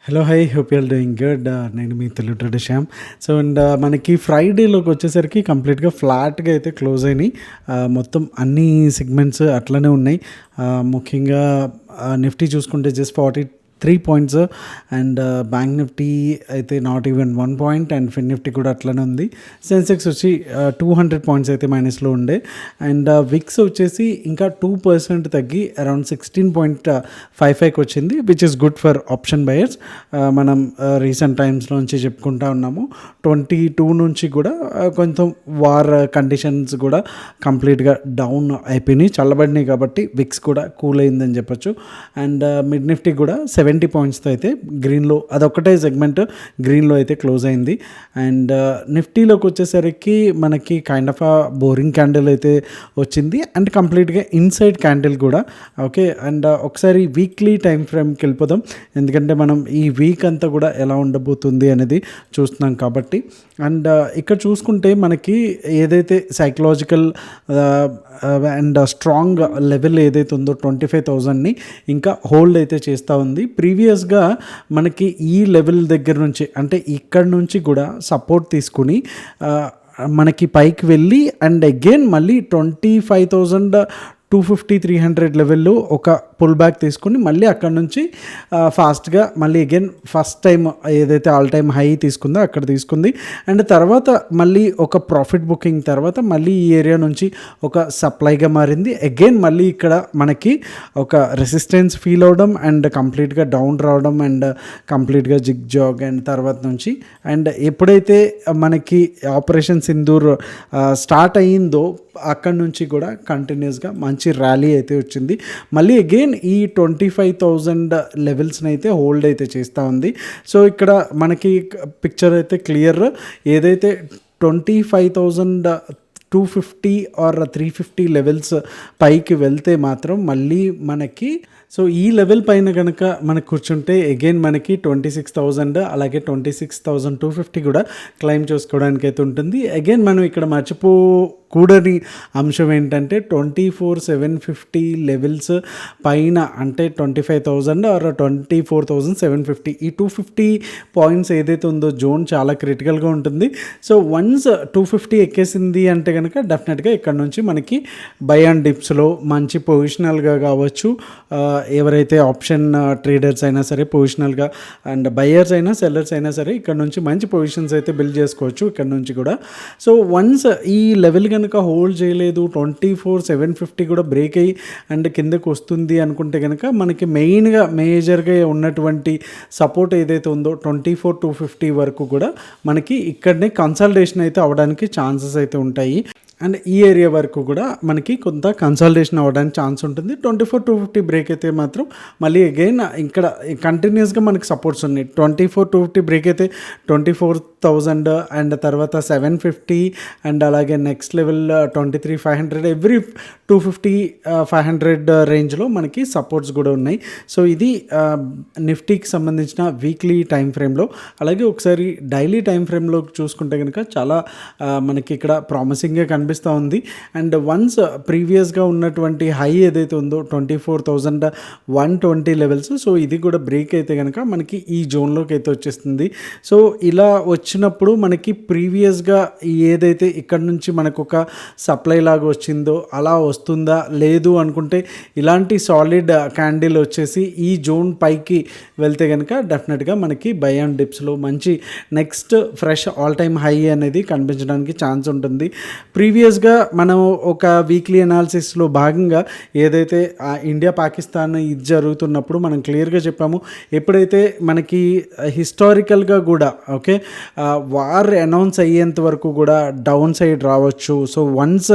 Hello! Hi! Hope you are doing good. నేను మీ Telugu trader Shyam. So, మనకి ఫ్రైడేలోకి వచ్చేసరికి కంప్లీట్‌గా ఫ్లాట్‌గా అయితే క్లోజ్ అయినాయి. మొత్తం అన్ని సెగ్మెంట్స్ అట్లనే ఉన్నాయి. ముఖ్యంగా నిఫ్టీ చూసుకుంటే just 43 points and bank Nifty అయితే not even 1 point and Fin Nifty కూడా అట్లనే ఉంది. సెన్సెక్స్ వచ్చి 200 పాయింట్స్ అయితే మైనస్లో ఉండే అండ్ విక్స్ వచ్చేసి ఇంకా 2% తగ్గి అరౌండ్ 16.55కి వచ్చింది, which is good for option buyers. మనం రీసెంట్ టైమ్స్లో నుంచి చెప్పుకుంటా ఉన్నాము. 22 నుంచి కూడా కొంచెం వార్ కండిషన్స్ కూడా కంప్లీట్గా డౌన్ అయిపోయినాయి, చల్లబడినాయి. కాబట్టి విక్స్ కూడా కూల్ అయిందని చెప్పొచ్చు. అండ్ మిడ్ నిఫ్టీ కూడా 70 పాయింట్స్తో అయితే గ్రీన్లో, అదొక్కటే సెగ్మెంట్ గ్రీన్లో అయితే క్లోజ్ అయింది. అండ్ నిఫ్టీలోకి వచ్చేసరికి మనకి కైండ్ ఆఫ్ బోరింగ్ క్యాండిల్ అయితే వచ్చింది అండ్ కంప్లీట్గా ఇన్సైడ్ క్యాండిల్ కూడా. ఓకే, అండ్ ఒకసారి వీక్లీ టైం ఫ్రేమ్కి వెళ్ళిపోదాం, ఎందుకంటే మనం ఈ వీక్ అంతా కూడా ఎలా ఉండబోతుంది అనేది చూస్తున్నాం కాబట్టి. అండ్ ఇక్కడ చూసుకుంటే మనకి ఏదైతే సైకలాజికల్ అండ్ స్ట్రాంగ్ లెవెల్ ఏదైతే ఉందో 25,000ని ఇంకా హోల్డ్ అయితే చేస్తూ ఉంది. ప్రీవియస్గా మనకి ఈ లెవెల్ దగ్గర నుంచి, అంటే ఇక్కడ నుంచి కూడా సపోర్ట్ తీసుకుని మనకి పైకి వెళ్ళి అండ్ అగైన్ మళ్ళీ 25,250-300 లెవెల్లో ఒక పుల్ బ్యాక్ తీసుకుని మళ్ళీ అక్కడ నుంచి ఫాస్ట్గా మళ్ళీ అగైన్ ఫస్ట్ టైం ఏదైతే ఆల్ టైమ్ హై తీసుకుందో అక్కడ తీసుకుంది. అండ్ తర్వాత మళ్ళీ ఒక ప్రాఫిట్ బుకింగ్ తర్వాత మళ్ళీ ఈ ఏరియా నుంచి ఒక సప్లైగా మారింది. అగైన్ మళ్ళీ ఇక్కడ మనకి ఒక రెసిస్టెన్స్ ఫీల్ అవడం అండ్ కంప్లీట్గా డౌన్ రావడం అండ్ కంప్లీట్గా జిగ్ జాగ్ అండ్ తర్వాత నుంచి అండ్ ఎప్పుడైతే మనకి ఆపరేషన్ సింధూర్ స్టార్ట్ అయ్యిందో అక్కడ నుంచి కూడా కంటిన్యూస్గా మంచి ర్యాలీ అయితే వచ్చింది. మళ్ళీ అగైన్ ఈ 25,000 లెవెల్స్ని అయితే హోల్డ్ అయితే చేస్తూ ఉంది. సో ఇక్కడ మనకి పిక్చర్ అయితే క్లియర్. ఏదైతే 25,250 ఆర్ 350 లెవెల్స్ పైకి వెళ్తే మాత్రం మళ్ళీ మనకి సో ఈ లెవెల్ పైన కనుక మనకు కూర్చుంటే అగైన్ మనకి 26,000 అలాగే 26,250 కూడా క్లైమ్ చేసుకోవడానికి అయితే ఉంటుంది. అగైన్ మనం ఇక్కడ మర్చిపోకూడని అంశం ఏంటంటే 24,750 లెవెల్స్ పైన, అంటే 25,000 ఆర్ 24,750, ఈ 250 పాయింట్స్ ఏదైతే ఉందో జోన్ చాలా క్రిటికల్గా ఉంటుంది. సో వన్స్ 250 ఎక్కేసింది అంటే కనుక డెఫినెట్గా ఇక్కడ నుంచి మనకి బై అండ్ డిప్స్లో మంచి పొజిషనల్గా కావచ్చు, ఎవరైతే ఆప్షన్ ట్రేడర్స్ అయినా సరే పొజిషనల్గా అండ్ బయర్స్ అయినా సెల్లర్స్ అయినా సరే ఇక్కడ నుంచి మంచి పొజిషన్స్ అయితే బిల్డ్ చేసుకోవచ్చు ఇక్కడ నుంచి కూడా. సో వన్స్ ఈ లెవెల్ కనుక హోల్డ్ చేయలేదు, 24,750 కూడా బ్రేక్ అయ్యి అండ్ కిందకు వస్తుంది అనుకుంటే కనుక మనకి మేజర్గా ఉన్నటువంటి సపోర్ట్ ఏదైతే ఉందో 24,250 వరకు కూడా మనకి ఇక్కడనే కన్సల్టేషన్ అయితే అవ్వడానికి ఛాన్సెస్ అయితే ఉంటాయి. అండ్ ఈ ఏరియా వరకు కూడా మనకి కొంత కన్సల్టేషన్ అవ్వడానికి ఛాన్స్ ఉంటుంది. 24,250 బ్రేక్ అయితే మాత్రం మళ్ళీ అగైన్ ఇక్కడ కంటిన్యూస్గా మనకి సపోర్ట్స్ ఉన్నాయి. 24,250 బ్రేక్ అయితే 24,000 అండ్ తర్వాత 750 అండ్ అలాగే నెక్స్ట్ లెవెల్ 23,500, ఎవ్రీ 250, 500 రేంజ్లో మనకి సపోర్ట్స్ కూడా ఉన్నాయి. సో ఇది నిఫ్టీకి సంబంధించిన వీక్లీ టైం ఫ్రేమ్లో. అలాగే ఒకసారి డైలీ టైం ఫ్రేమ్లో చూసుకుంటే కనుక చాలా మనకి ఇక్కడ ప్రామిసింగ్గా కనిపిస్తూ ఉంది. అండ్ వన్స్ ప్రీవియస్గా ఉన్నటువంటి హై ఏదైతే ఉందో 24,120 లెవెల్స్, సో ఇది కూడా బ్రేక్ అయితే కనుక మనకి ఈ జోన్లోకి అయితే వచ్చేస్తుంది. సో ఇలా వచ్చినప్పుడు మనకి ప్రీవియస్గా ఏదైతే ఇక్కడ నుంచి మనకు ఒక సప్లై లాగా వచ్చిందో అలా వస్తుందా, లేదు అనుకుంటే ఇలాంటి సాలిడ్ క్యాండిల్ వచ్చేసి ఈ జోన్ పైకి వెళ్తే కనుక డెఫినెట్గా మనకి బై అండ్ డిప్స్లో మంచి next fresh all time high అనేది కనిపించడానికి ఛాన్స్ ఉంటుంది. ప్రీవియస్గా మనం ఒక వీక్లీ అనాలిసిస్లో భాగంగా ఏదైతే ఇండియా పాకిస్తాన్ ఇది జరుగుతున్నప్పుడు మనం క్లియర్గా చెప్పాము, ఎప్పుడైతే మనకి హిస్టారికల్గా కూడా ఓకే వార్ అనౌన్స్ అయ్యేంత వరకు కూడా డౌన్ సైడ్ రావచ్చు. సో వన్స్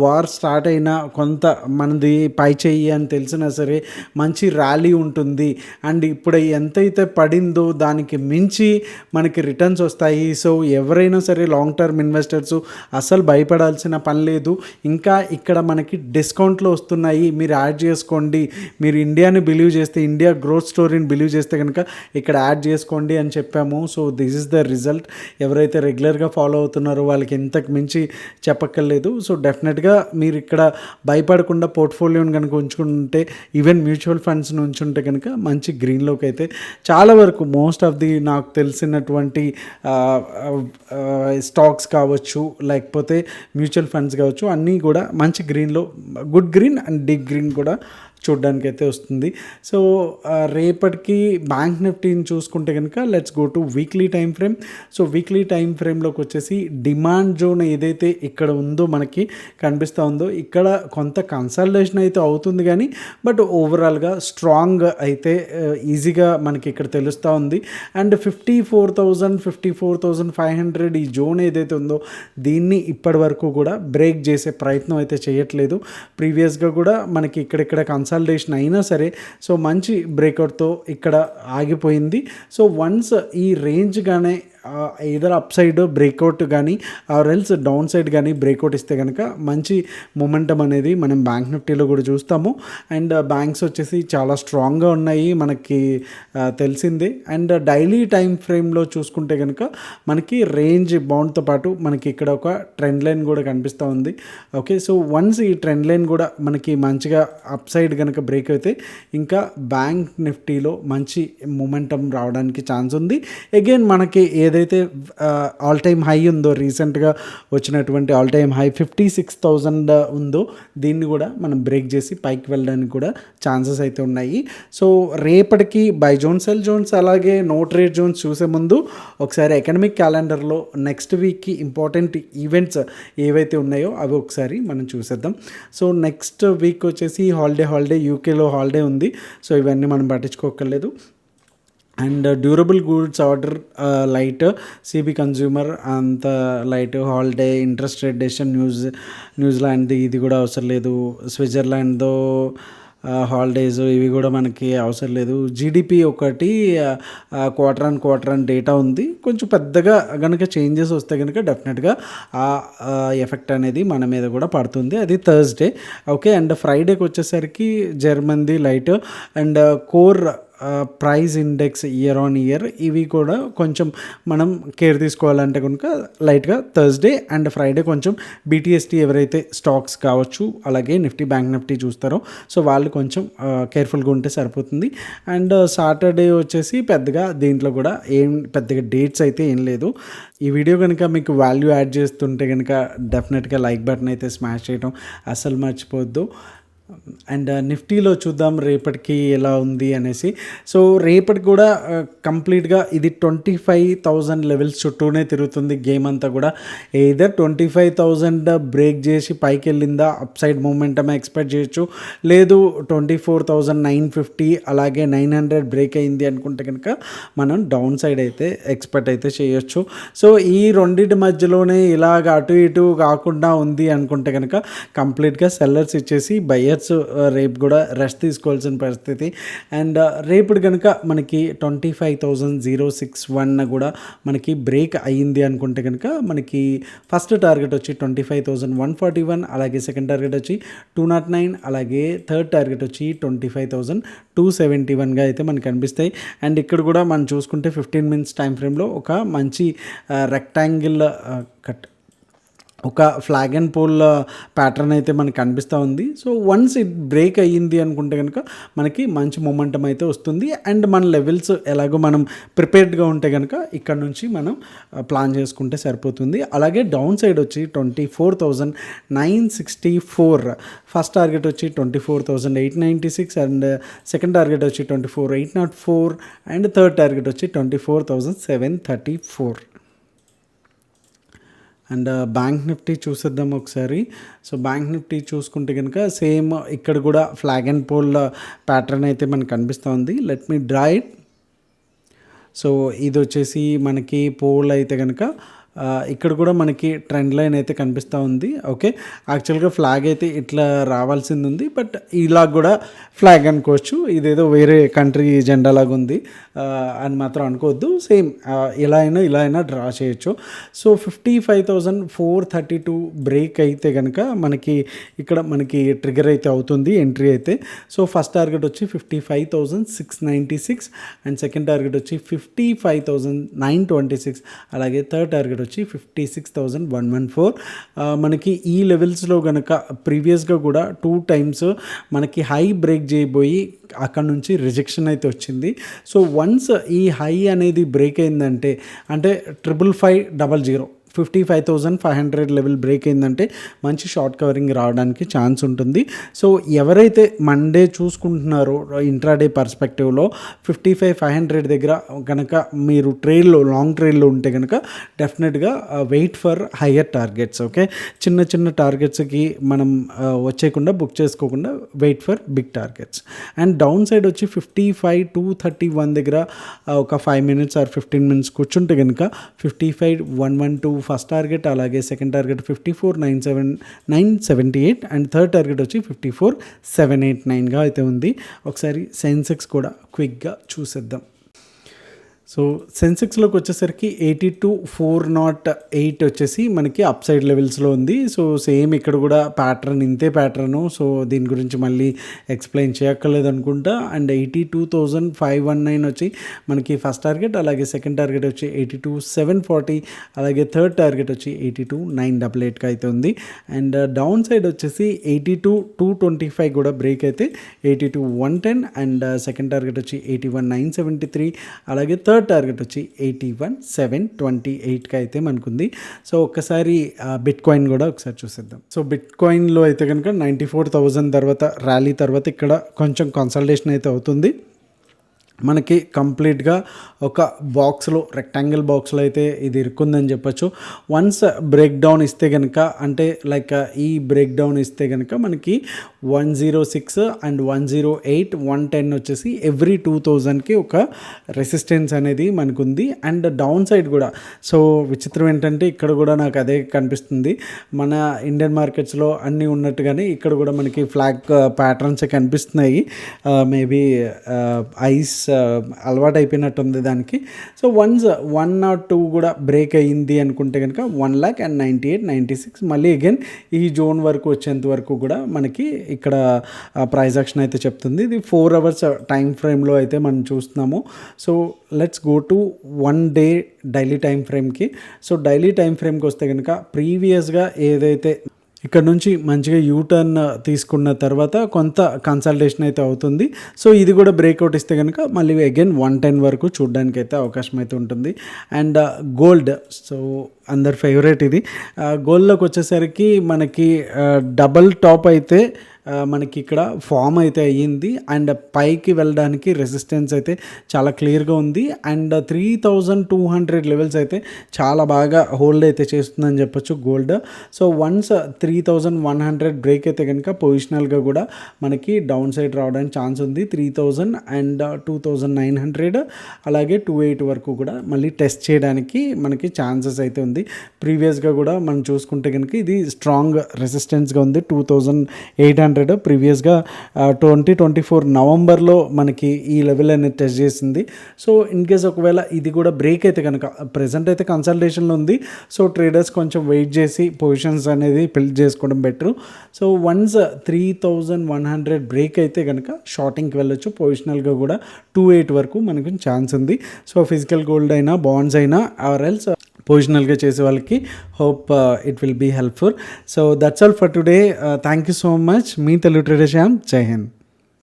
వార్ స్టార్ట్ అయినా కొంత మనది పై చెయ్యి అని తెలిసినా సరే మంచి ర్యాలీ ఉంటుంది. అండ్ ఇప్పుడు ఎంతైతే పడిందో దానికి మించి మనకి రిటర్న్స్ వస్తాయి. సో ఎవరైనా సరే లాంగ్ టర్మ్ ఇన్వెస్టర్స్ అస్సలు భయపడాల్సిన అవ్వాల్సిన పని లేదు, ఇంకా ఇక్కడ మనకి డిస్కౌంట్లో వస్తున్నాయి, మీరు యాడ్ చేసుకోండి, మీరు ఇండియాని బిలీవ్ చేస్తే, ఇండియా గ్రోత్ స్టోరీని బిలీవ్ చేస్తే కనుక ఇక్కడ యాడ్ చేసుకోండి అని చెప్పాము. So this is the result. ఎవరైతే రెగ్యులర్గా ఫాలో అవుతున్నారో వాళ్ళకి ఇంతకు మించి చెప్పక్కర్లేదు. సో డెఫినెట్గా మీరు ఇక్కడ భయపడకుండా పోర్ట్ఫోలియోని కనుక ఉంచుకుంటే, ఈవెన్ మ్యూచువల్ ఫండ్స్ని ఉంచుంటే కనుక మంచి గ్రీన్లోకి అయితే చాలా వరకు మోస్ట్ ఆఫ్ ది నాకు తెలిసినటువంటి స్టాక్స్ కావచ్చు, లేకపోతే మ్యూచువల్ ఫండ్స్ కావచ్చు, అన్నీ కూడా మంచి గ్రీన్లో, good green and deep green కూడా చూడ్డానికి అయితే వస్తుంది. సో రేపటికి బ్యాంక్ నిఫ్టీని చూసుకుంటే కనుక let's go to weekly time frame. So weekly time ఫ్రేమ్లోకి వచ్చేసి డిమాండ్ జోన్ ఏదైతే ఇక్కడ ఉందో మనకి కనిపిస్తూ ఉందో, ఇక్కడ కొంత కన్సల్టేషన్ అయితే అవుతుంది కానీ బట్ ఓవరాల్గా స్ట్రాంగ్ అయితే ఈజీగా మనకి ఇక్కడ తెలుస్తూ ఉంది. అండ్ 54,500 ఈ జోన్ ఏదైతే ఉందో దీన్ని ఇప్పటి వరకు కూడా బ్రేక్ చేసే ప్రయత్నం అయితే చేయట్లేదు. ప్రీవియస్గా కూడా మనకి ఇక్కడిక్కడ కన్సల్టేషన్ అయినా సరే సో మంచి బ్రేక్అవుట్తో ఇక్కడ ఆగిపోయింది. సో వన్స్ ఈ రేంజ్గానే ఏదర్ అప్ సైడ్ బ్రేక్అవుట్ కానీ ఆర్ ఎల్స్ డౌన్ సైడ్ కానీ బ్రేక్అవుట్ ఇస్తే కనుక మంచి మొమెంటం అనేది మనం బ్యాంక్ నిఫ్టీలో కూడా చూస్తాము. అండ్ బ్యాంక్స్ వచ్చేసి చాలా స్ట్రాంగ్గా ఉన్నాయి మనకి తెలిసిందే. అండ్ డైలీ టైం ఫ్రేమ్లో చూసుకుంటే కనుక మనకి రేంజ్ బౌండ్తో పాటు మనకి ఇక్కడ ఒక ట్రెండ్ లైన్ కూడా కనిపిస్తూ ఉంది. ఓకే, సో వన్స్ ఈ ట్రెండ్ లైన్ కూడా మనకి మంచిగా అప్ సైడ్ కనుక బ్రేక్ అయితే ఇంకా బ్యాంక్ నిఫ్టీలో మంచి మొమెంటం రావడానికి ఛాన్స్ ఉంది. అగైన్ మనకి ఏదైతే ఆల్ టైమ్ హై ఉందో, రీసెంట్గా వచ్చినటువంటి ఆల్ టైమ్ హై 56,000 ఉందో దీన్ని కూడా మనం బ్రేక్ చేసి పైకి వెళ్ళడానికి కూడా ఛాన్సెస్ అయితే ఉన్నాయి. సో రేపటికి బై జోన్, సెల్ జోన్స్, అలాగే నో ట్రేడ్ జోన్స్ చూసే ముందు ఒకసారి ఎకనమిక్ క్యాలెండర్లో నెక్స్ట్ వీక్కి ఇంపార్టెంట్ ఈవెంట్స్ ఏవైతే ఉన్నాయో అవి ఒకసారి మనం చూసేద్దాం. సో నెక్స్ట్ వీక్ వచ్చేసి హాలిడే యూకేలో హాలిడే ఉంది. సో ఇవన్నీ మనం పట్టించుకోకర్లేదు. And durable goods order light, CB consumer అంత light, holiday, interest rate decision న్యూజిలాండ్ది ఇది కూడా అవసరం లేదు, స్విట్జర్లాండ్తో హాలిడేస్ ఇవి కూడా మనకి అవసరం లేదు. జీడిపి ఒకటి క్వార్టర్ ఆన్ డేటా ఉంది. కొంచెం పెద్దగా కనుక చేంజెస్ వస్తే కనుక డెఫినెట్గా ఆ ఎఫెక్ట్ అనేది మన మీద కూడా పడుతుంది. అది థర్స్డే. ఓకే, అండ్ ఫ్రైడేకి వచ్చేసరికి జర్మన్ది light and core price index year on year ఇవి కూడా కొంచెం మనం కేర్ తీసుకోవాలంటే కనుక లైట్గా థర్స్డే అండ్ ఫ్రైడే కొంచెం బీటీఎస్టీ ఎవరైతే స్టాక్స్ కావచ్చు అలాగే నిఫ్టీ బ్యాంక్ నిఫ్టీ చూస్తారో సో వాళ్ళు కొంచెం కేర్ఫుల్గా ఉంటే సరిపోతుంది. అండ్ సాటర్డే వచ్చేసి పెద్దగా దీంట్లో కూడా ఏం పెద్దగా డేట్స్ అయితే ఏం లేదు. ఈ వీడియో కనుక మీకు వాల్యూ యాడ్ చేస్తుంటే కనుక డెఫినెట్గా లైక్ బటన్ అయితే స్మాష్ చేయడం అస్సలు మర్చిపోవద్దు. అండ్ నిఫ్టీలో చూద్దాం రేపటికి ఎలా ఉంది అనేసి. సో రేపటికి కూడా కంప్లీట్గా ఇది 25,000 లెవెల్స్ చుట్టూనే తిరుగుతుంది గేమ్ అంతా కూడా. ఏదర్ 25,000 బ్రేక్ చేసి పైకి వెళ్ళిందా అప్ సైడ్ మూమెంటమే ఎక్స్పెక్ట్ చేయొచ్చు, లేదు 24,950 అలాగే 900 బ్రేక్ అయింది అనుకుంటే కనుక మనం డౌన్ సైడ్ అయితే ఎక్స్పెక్ట్ అయితే చేయొచ్చు. సో ఈ రెండింటి మధ్యలోనే ఇలాగ అటు ఇటు కాకుండా ఉంది అనుకుంటే కనుక కంప్లీట్గా సెల్లర్స్ ఇచ్చేసి బయర్స్ రేపు కూడా రెస్ట్ తీసుకోవాల్సిన పరిస్థితి. అండ్ రేపు కనుక మనకి 25,061 కూడా మనకి బ్రేక్ అయ్యింది అనుకుంటే కనుక మనకి ఫస్ట్ టార్గెట్ వచ్చి 25,141, అలాగే సెకండ్ టార్గెట్ వచ్చి 209, అలాగే థర్డ్ టార్గెట్ వచ్చి 25,271గా అయితే మనకు కనిపిస్తాయి. అండ్ ఇక్కడ కూడా మనం చూసుకుంటే 15 minutes టైం ఫ్రేమ్లో ఒక మంచి రెక్టాంగిల్ కట్, ఒక ఫ్లాగ్ అండ్ పోల్ ప్యాటర్న్ అయితే మనకు కనిపిస్తూ ఉంది. సో వన్స్ ఇట్ బ్రేక్ అయ్యింది అనుకుంటే కనుక మనకి మంచి మొమెంటం అయితే వస్తుంది. అండ్ మన లెవెల్స్ ఎలాగో మనం ప్రిపేర్డ్గా ఉంటే కనుక ఇక్కడ నుంచి మనం ప్లాన్ చేసుకుంటే సరిపోతుంది. అలాగే డౌన్ సైడ్ వచ్చి 24,964, ఫస్ట్ టార్గెట్ వచ్చి 24,896 అండ్ సెకండ్ టార్గెట్ వచ్చి 24,804 అండ్ థర్డ్ టార్గెట్ వచ్చి 24,734. అండ్ బ్యాంక్ నిఫ్టీ చూసేద్దాం ఒకసారి. సో బ్యాంక్ నిఫ్టీ చూసుకుంటే కనుక సేమ్ ఇక్కడ కూడా ఫ్లాగ్ అండ్ పోల్ ప్యాటర్న్ అయితే మనకు కనిపిస్తూ ఉంది. Let me draw it. So ఇది వచ్చేసి మనకి పోల్ అయితే కనుక ఇక్కడ కూడా మనకి ట్రెండ్ లైన్ అయితే కనిపిస్తూ ఉంది. ఓకే, యాక్చువల్గా ఫ్లాగ్ అయితే ఇట్లా రావాల్సింది ఉంది, బట్ ఇలా కూడా ఫ్లాగ్ అనుకోవచ్చు. ఇదేదో వేరే కంట్రీ జెండా లాగా ఉంది అని మాత్రం అనుకోవద్దు. సేమ్ ఇలా అయినా డ్రా చేయొచ్చు. సో 55,432 బ్రేక్ అయితే కనుక మనకి ఇక్కడ మనకి ట్రిగర్ అయితే అవుతుంది ఎంట్రీ అయితే. సో ఫస్ట్ టార్గెట్ వచ్చి 55,696 అండ్ సెకండ్ టార్గెట్ వచ్చి 55,926, అలాగే థర్డ్ టార్గెట్ వచ్చి 56,114. మనకి ఈ లెవెల్స్లో కనుక ప్రీవియస్గా కూడా 2 times మనకి హై బ్రేక్ చేయబోయి అక్కడ నుంచి రిజెక్షన్ అయితే వచ్చింది. సో వన్స్ ఈ హై అనేది బ్రేక్ అయిందంటే అంటే 55,500 55,500 లెవెల్ బ్రేక్ అయిందంటే మంచి షార్ట్ కవరింగ్ రావడానికి ఛాన్స్ ఉంటుంది. సో ఎవరైతే మండే చూసుకుంటున్నారో ఇంట్రాడే పర్స్పెక్టివ్లో 55,500 దగ్గర కనుక మీరు ట్రేడ్లో లాంగ్ ట్రేడ్లో ఉంటే కనుక డెఫినెట్గా wait for higher targets. Okay, చిన్న చిన్న టార్గెట్స్కి మనం వచ్చేయకుండా బుక్ చేసుకోకుండా wait for big targets. And down side వచ్చి 55,231 దగ్గర ఒక 5 minutes ఆర్ 15 minutes కూర్చుంటే కనుక 55,112 ఫస్ట్ టార్గెట్, అలాగే second target 54,978 and third target వచ్చి 54,789గా అయితే ఉంది. ఒకసారి సెన్సెక్స్ కూడా క్విక్గా చూసేద్దాం. సో సెన్సెక్స్లోకి వచ్చేసరికి 82,408 వచ్చేసి మనకి అప్ సైడ్ లెవెల్స్లో ఉంది. సో సేమ్ ఇక్కడ కూడా ప్యాటర్న్ ఇంతే ప్యాటర్ను. సో దీని గురించి మళ్ళీ ఎక్స్ప్లెయిన్ చేయక్కర్లేదు అనుకుంటా. అండ్ 82,519 వచ్చి మనకి ఫస్ట్ టార్గెట్, అలాగే సెకండ్ టార్గెట్ వచ్చి 82,740, అలాగే థర్డ్ టార్గెట్ వచ్చి 82,988గా అయితే ఉంది. అండ్ డౌన్ సైడ్ వచ్చేసి 82,225 కూడా బ్రేక్ అయితే 82,110 అండ్ సెకండ్ టార్గెట్ వచ్చి 81,973, అలాగే థర్డ్ టార్గెట్ వచ్చి 81,728కి అయితే మనకుంది. సో ఒక్కసారి బిట్ కాయిన్ కూడా ఒకసారి చూసేద్దాం. సో బిట్ కాయిన్లో అయితే కనుక 94,000 తర్వాత ర్యాలీ తర్వాత ఇక్కడ కొంచెం కన్సల్టేషన్ అయితే అవుతుంది. మనకి కంప్లీట్గా ఒక బాక్స్లో రెక్టాంగిల్ బాక్స్లో అయితే ఇది ఇరుక్కుందని చెప్పచ్చు. వన్స్ బ్రేక్ డౌన్ ఇస్తే కనుక అంటే లైక్ ఈ బ్రేక్ డౌన్ ఇస్తే కనుక మనకి 106 అండ్ 108, 110 వచ్చేసి ఎవ్రీ 2,000కి ఒక రెసిస్టెన్స్ అనేది మనకు ఉంది. అండ్ డౌన్ సైడ్ కూడా సో విచిత్రం ఏంటంటే ఇక్కడ కూడా నాకు అదే కనిపిస్తుంది. మన ఇండియన్ మార్కెట్స్లో అన్నీ ఉన్నట్టుగానే ఇక్కడ కూడా మనకి ఫ్లాగ్ ప్యాటర్న్స్ కనిపిస్తున్నాయి. మేబీ ఐస్ అలవాటు అయిపోయినట్టుంది దానికి. సో వన్స్ 1 or 2 కూడా బ్రేక్ అయ్యింది అనుకుంటే కనుక 1,98,000, 96 మళ్ళీ అగైన్ ఈ జోన్ వరకు వచ్చేంత వరకు కూడా మనకి ఇక్కడ ప్రైస్ యాక్షన్ అయితే చెప్తుంది. ఇది 4 hours టైం ఫ్రేమ్లో అయితే మనం చూస్తున్నాము. So let's go to 1 day daily time ఫ్రేమ్కి. సో డైలీ టైం ఫ్రేమ్కి వస్తే కనుక ప్రీవియస్గా ఏదైతే ఇక్కడ నుంచి మంచిగా యూటర్న్ తీసుకున్న తర్వాత కొంత కన్సల్టేషన్ అయితే అవుతుంది. సో ఇది కూడా బ్రేక్అవుట్ ఇస్తే కనుక మళ్ళీ అగైన్ 110 వరకు చూడడానికి అయితే అవకాశం అయితే ఉంటుంది. అండ్ గోల్డ్, సో అందరి ఫేవరెట్ ఇది. గోల్డ్లోకి వచ్చేసరికి మనకి డబల్ టాప్ అయితే మనకి ఇక్కడ ఫామ్ అయితే అయ్యింది. అండ్ పైకి వెళ్ళడానికి రెసిస్టెన్స్ అయితే చాలా క్లియర్గా ఉంది. అండ్ 3,200 లెవెల్స్ అయితే చాలా బాగా హోల్డ్ అయితే చేస్తుందని చెప్పొచ్చు గోల్డ్. సో వన్స్ 3,100 బ్రేక్ అయితే కనుక పొజిషనల్గా కూడా మనకి డౌన్ సైడ్ రావడానికి ఛాన్స్ ఉంది. 3,000 అండ్ 2,900 అలాగే 2,800 వరకు కూడా మళ్ళీ టెస్ట్ చేయడానికి మనకి ఛాన్సెస్ అయితే ఉంది. ప్రీవియస్గా కూడా మనం చూసుకుంటే కనుక ఇది స్ట్రాంగ్ రెసిస్టెన్స్గా ఉంది. 2,800 ప్రీవియస్గా 2024 నవంబర్లో మనకి ఈ లెవెల్ అనేది టెస్ట్ చేసింది. సో ఇన్ కేస్ ఒకవేళ ఇది కూడా బ్రేక్ అయితే కనుక ప్రెజెంట్ అయితే కన్సల్టేషన్లో ఉంది. సో ట్రేడర్స్ కొంచెం వెయిట్ చేసి పొజిషన్స్ అనేది బిల్డ్ చేసుకోవడం బెటర్. సో వన్స్ 3,100 బ్రేక్ అయితే కనుక షార్టింగ్కి వెళ్ళొచ్చు. పొజిషనల్గా కూడా 2,800 వరకు మనకు ఛాన్స్ ఉంది. సో ఫిజికల్ గోల్డ్ అయినా బాండ్స్ అయినా ఆర్ ఎల్స్ పొజిషనల్గా చేసే వాళ్ళకి hope it will be helpful. So that's all for today. Thank you so much. మీ తెలుగు ట్రేడర్ శ్యామ్. జై హింద్.